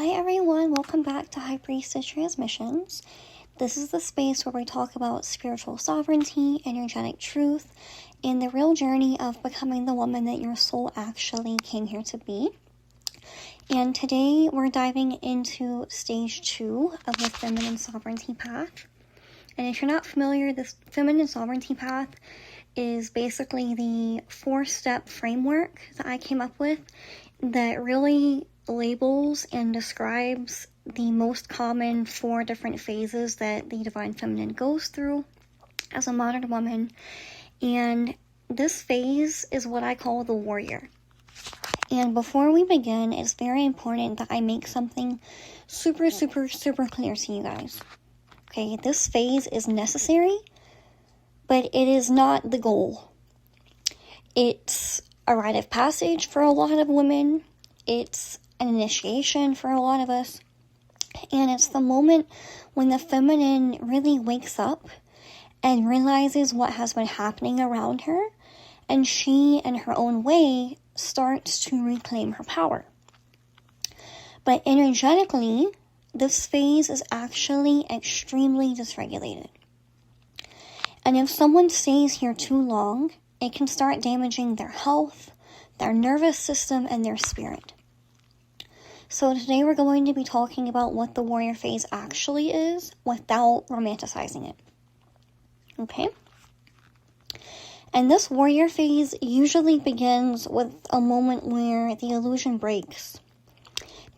Hi everyone, welcome back to High Priestess Transmissions. This is the space where we talk about spiritual sovereignty, energetic truth, and the real journey of becoming the woman that your soul actually came here to be. And today we're diving into stage 2 of the feminine sovereignty path. And if you're not familiar, this feminine sovereignty path is basically the 4-step framework that I came up with that really labels and describes the most common 4 different phases that the divine feminine goes through as a modern woman. And this phase is what I call the warrior. And before we begin, it's very important that I make something super clear to you guys. Okay, this phase is necessary, but it is not the goal. It's a rite of passage for a lot of women. It's an initiation for a lot of us. And it's the moment when the feminine really wakes up and realizes what has been happening around her, and she, in her own way, starts to reclaim her power. But energetically, this phase is actually extremely dysregulated. And if someone stays here too long, it can start damaging their health, their nervous system, and their spirit. So today we're going to be talking about what the warrior phase actually is without romanticizing it. Okay? And this warrior phase usually begins with a moment where the illusion breaks.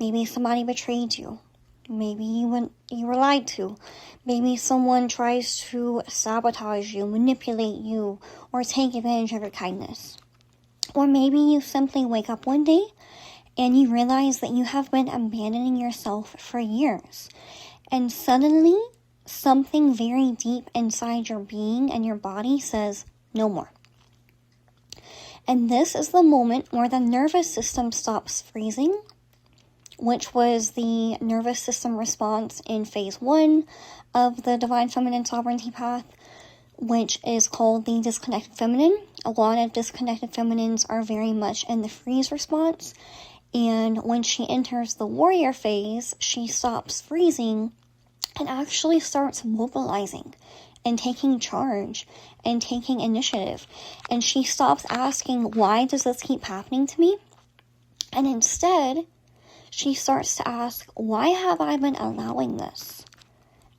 Maybe somebody betrayed you. Maybe you were lied to. Maybe someone tries to sabotage you, manipulate you, or take advantage of your kindness. Or maybe you simply wake up one day and you realize that you have been abandoning yourself for years. And suddenly, something very deep inside your being and your body says, no more. And this is the moment where the nervous system stops freezing, which was the nervous system response in phase 1 of the divine feminine sovereignty path, which is called the disconnected feminine. A lot of disconnected feminines are very much in the freeze response. And when she enters the warrior phase, she stops freezing and actually starts mobilizing and taking charge and taking initiative. And she stops asking, why does this keep happening to me? And instead, she starts to ask, why have I been allowing this?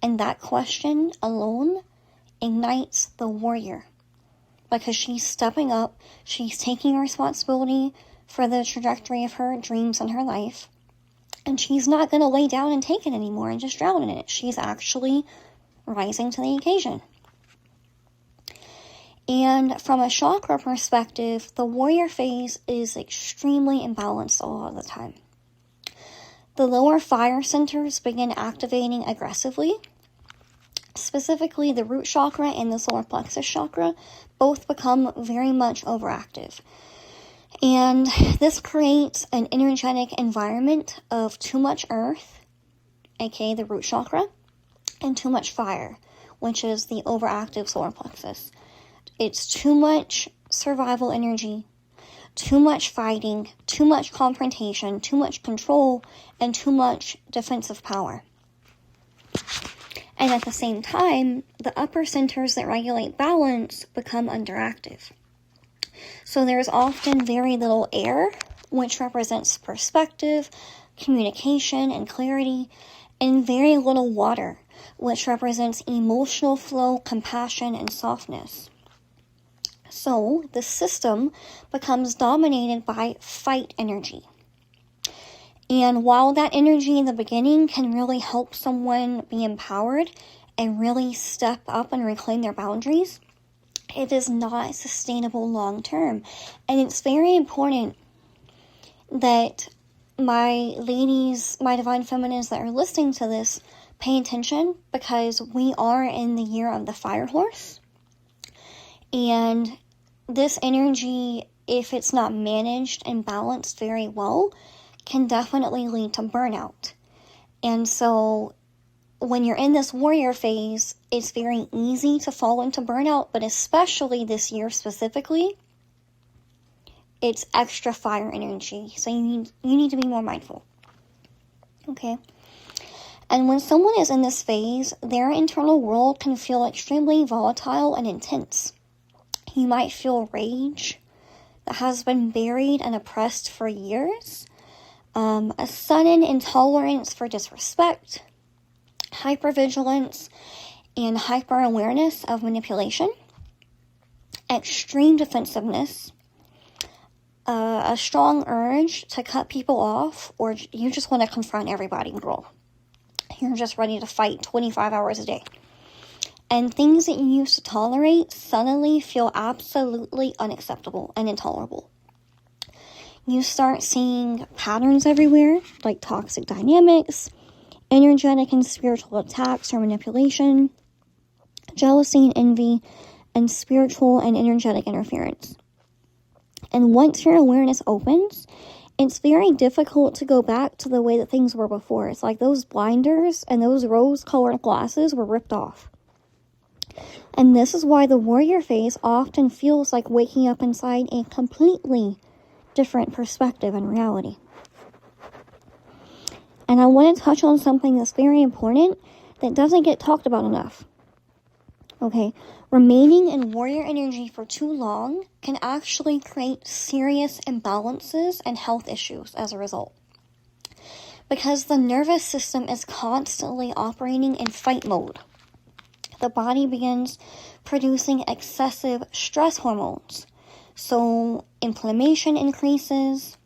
And that question alone ignites the warrior, because she's stepping up, she's taking responsibility for the trajectory of her dreams and her life, and she's not going to lay down and take it anymore and just drown in it. She's actually rising to the occasion. And from a chakra perspective, the warrior phase is extremely imbalanced a lot of the time. The lower fire centers begin activating aggressively. Specifically, the root chakra and the solar plexus chakra both become very much overactive. And this creates an energetic environment of too much earth, aka the root chakra, and too much fire, which is the overactive solar plexus. It's too much survival energy, too much fighting, too much confrontation, too much control, and too much defensive power. And at the same time, the upper centers that regulate balance become underactive. So there's often very little air, which represents perspective, communication, and clarity, and very little water, which represents emotional flow, compassion, and softness. So the system becomes dominated by fight energy. And while that energy in the beginning can really help someone be empowered and really step up and reclaim their boundaries, it is not sustainable long term. And it's very important that my ladies, my divine feminines that are listening to this, pay attention, because we are in the year of the fire horse. And this energy, if it's not managed and balanced very well, can definitely lead to burnout. And so when you're in this warrior phase, it's very easy to fall into burnout, but especially this year specifically, it's extra fire energy. So you need to be more mindful. Okay? And when someone is in this phase, their internal world can feel extremely volatile and intense. You might feel rage that has been buried and oppressed for years, a sudden intolerance for disrespect, hypervigilance, and hyper-awareness of manipulation, extreme defensiveness, a strong urge to cut people off, or you just want to confront everybody, girl. You're just ready to fight 25 hours a day. And things that you used to tolerate suddenly feel absolutely unacceptable and intolerable. You start seeing patterns everywhere, like toxic dynamics, energetic and spiritual attacks or manipulation, jealousy and envy, and spiritual and energetic interference. And once your awareness opens, it's very difficult to go back to the way that things were before. It's like those blinders and those rose-colored glasses were ripped off. And this is why the warrior phase often feels like waking up inside a completely different perspective and reality. And I want to touch on something that's very important that doesn't get talked about enough. Okay, remaining in warrior energy for too long can actually create serious imbalances and health issues as a result. Because the nervous system is constantly operating in fight mode. The body begins producing excessive stress hormones. So inflammation increases,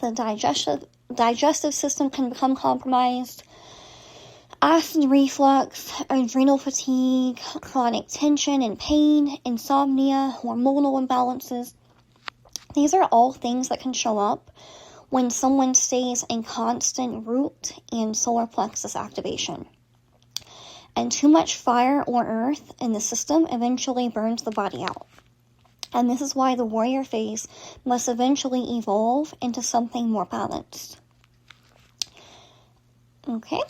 the digestive system can become compromised, acid reflux, adrenal fatigue, chronic tension and pain, insomnia, hormonal imbalances. These are all things that can show up when someone stays in constant root and solar plexus activation. And too much fire or earth in the system eventually burns the body out. And this is why the warrior phase must eventually evolve into something more balanced. Okay?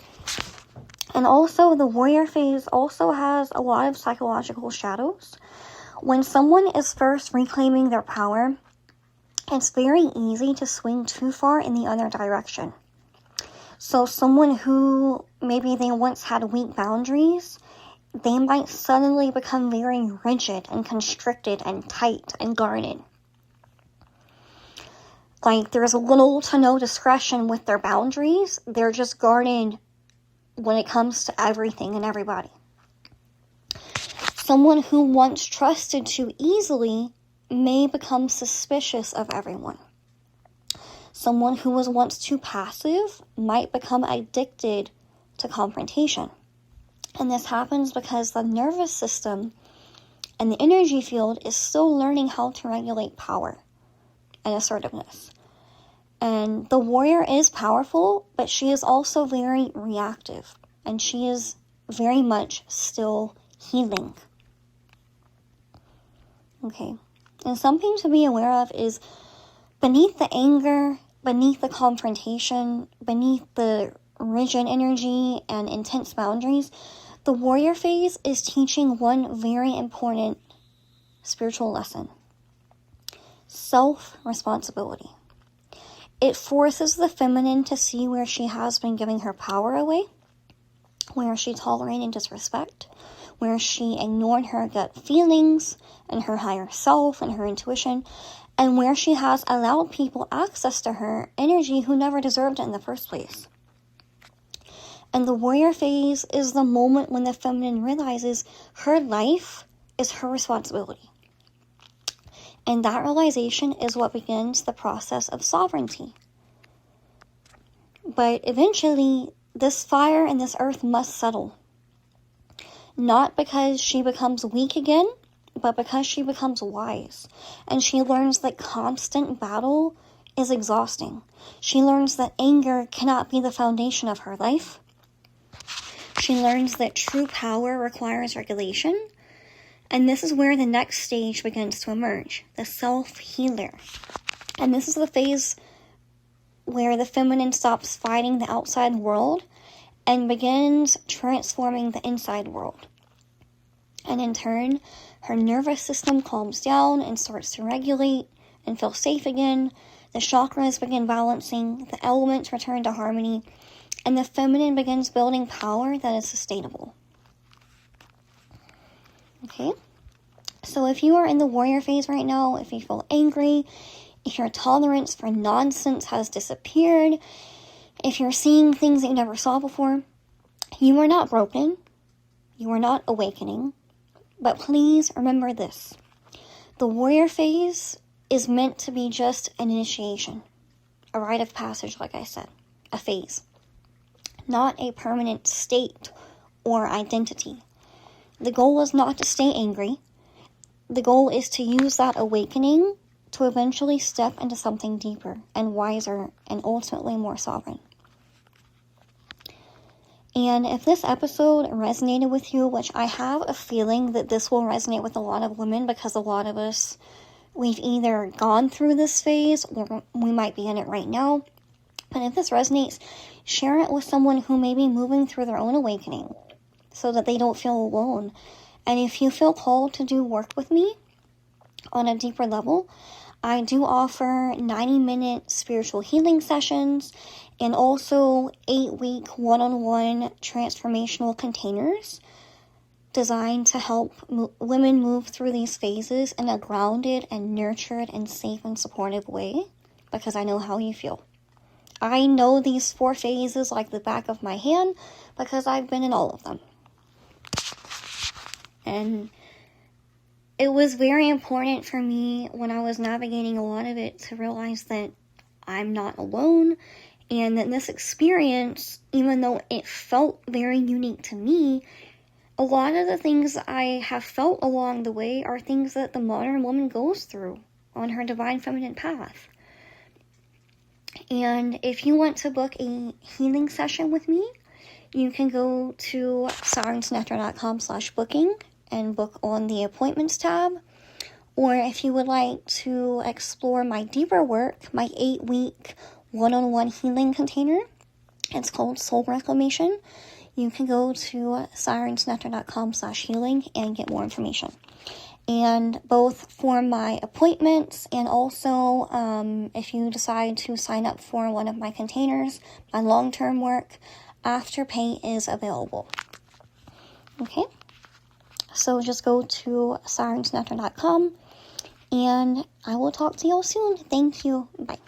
And also, the warrior phase also has a lot of psychological shadows. When someone is first reclaiming their power, it's very easy to swing too far in the other direction. So someone who maybe they once had weak boundaries, they might suddenly become very rigid and constricted and tight and guarded. Like there's little to no discretion with their boundaries. They're just guarded when it comes to everything and everybody. Someone who once trusted too easily may become suspicious of everyone. Someone who was once too passive might become addicted to confrontation. And this happens because the nervous system and the energy field is still learning how to regulate power and assertiveness. And the warrior is powerful, but she is also very reactive. And she is very much still healing. Okay. And something to be aware of is beneath the anger, beneath the confrontation, beneath the rigid energy and intense boundaries, the warrior phase is teaching one very important spiritual lesson. Self-responsibility. It forces the feminine to see where she has been giving her power away, where she tolerated disrespect, where she ignored her gut feelings and her higher self and her intuition, and where she has allowed people access to her energy who never deserved it in the first place. And the warrior phase is the moment when the feminine realizes her life is her responsibility. And that realization is what begins the process of sovereignty. But eventually, this fire and this earth must settle. Not because she becomes weak again, but because she becomes wise. And she learns that constant battle is exhausting. She learns that anger cannot be the foundation of her life. She learns that true power requires regulation. And this is where the next stage begins to emerge, the self-healer. And this is the phase where the feminine stops fighting the outside world and begins transforming the inside world. And in turn, her nervous system calms down and starts to regulate and feel safe again. The chakras begin balancing, the elements return to harmony, and the feminine begins building power that is sustainable. Okay? So if you are in the warrior phase right now, if you feel angry, if your tolerance for nonsense has disappeared, if you're seeing things that you never saw before, you are not broken. You are not awakening. But please remember this. The warrior phase is meant to be just an initiation, a rite of passage, like I said, a phase, not a permanent state or identity. The goal is not to stay angry. The goal is to use that awakening to eventually step into something deeper and wiser and ultimately more sovereign. And if this episode resonated with you, which I have a feeling that this will resonate with a lot of women because a lot of us, we've either gone through this phase or we might be in it right now. But if this resonates, share it with someone who may be moving through their own awakening so that they don't feel alone. And if you feel called to do work with me on a deeper level, I do offer 90-minute spiritual healing sessions and also 8-week one-on-one transformational containers designed to help women move through these phases in a grounded and nurtured and safe and supportive way, because I know how you feel. I know these 4 phases like the back of my hand because I've been in all of them. And it was very important for me when I was navigating a lot of it to realize that I'm not alone, and that this experience, even though it felt very unique to me, a lot of the things I have felt along the way are things that the modern woman goes through on her divine feminine path. And if you want to book a healing session with me, you can go to sirensnectar.com/booking and book on the appointments tab. Or if you would like to explore my deeper work, my 8-week one-on-one healing container, it's called Soul Reclamation, you can go to sirensnectar.com/healing and get more information. And both for my appointments and also if you decide to sign up for one of my containers, my long-term work, Afterpay is available. Okay? So just go to sirensnectar.com and I will talk to y'all soon. Thank you. Bye.